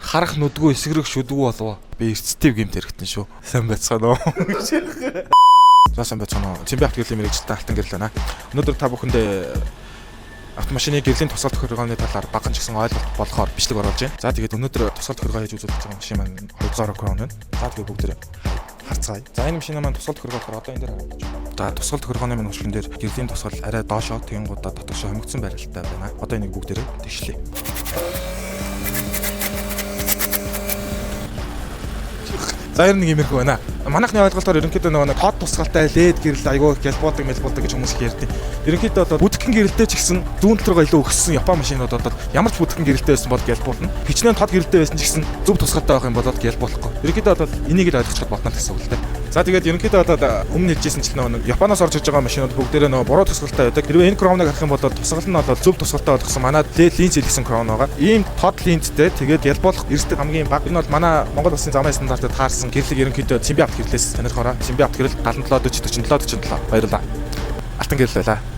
харах нүдгүй эсгэрэг шүдгүү болов. Би эрсдэлтэй гэмт хэрэгтэн шүү. Сайн байцгаана уу? Сайн байцгаана уу? Цэмбэ автогэрлийн мэрэгчлээ алтан гэрэл байна. Өнөөдөр та бүхэндээ автомашины гэрлийн тусгал тохиргооны талаар баган ч гэсэн ойлголт болохоор бичлэг оруулж байна. За тэгээд өнөөдөр тусгал тохиргоо хийж үзүүлж байгаа машин маань 2000 крон байна. За тэгээд бүгд харцгаая. За энэ машин маань тусгал тохиргоо болохоор одоо энэ дээр харагдаж байна. За тусгал тохиргооны маань хөшлөн дээр гэрлийн тусгал арай доошоо тэгэнгуудаа дотоошоо хомигдсон байралтай байна. Одоо энийг бүгдээрээ тэгшлээ. За ер нь нэг юмэрхүү байна. Манайхны ойлголтоор ерөнхийдөө нөгөө тод тусгалтай лед гэрэл айгүй гялбуулдаг гэж хүмүүс ярьдаг. Ерөнхийдөө одоо бүтгэн гэрэлтэй ч гэсэн зүүн талраа илүү өгсөн Япон машинууд одоо ямар ч бүтгэн гэрэлтэй байсан бол гялбуулна. Хичнээн тод гэрэлтэй байсан ч гэсэн зөв тусгалтай байх юм бол гялбуулахгүй. Ерөнхийдөө одоо энийг л ойлгочиход болно гэсэн үг л дээ. За тэгээд ерөнхийдөө одоо өмнө хэлжсэн ч нөгөө Японоос орж иж байгаа машинууд бүгдээрээ нөгөө буруу тусгалтай байдаг. Хэрвээ энэ кромныг харах юм бол тусгал нь бол зөв тусгалтай болгосон манай лед линз хэлсэн кром байгаа. Ийм тод линзтэй тэгээд гялбуулах эрсдэл хамгийн бага. Энэ бол манай Монгол улсын замын стандартад таарсан гэрлэг ерөнхийдөө Цэмбэ авто гэрлээс танилцахаараа. Цэмбэ авто гэрэл 77 40 47 47 баярлалаа. Алтан гэрэл байлаа.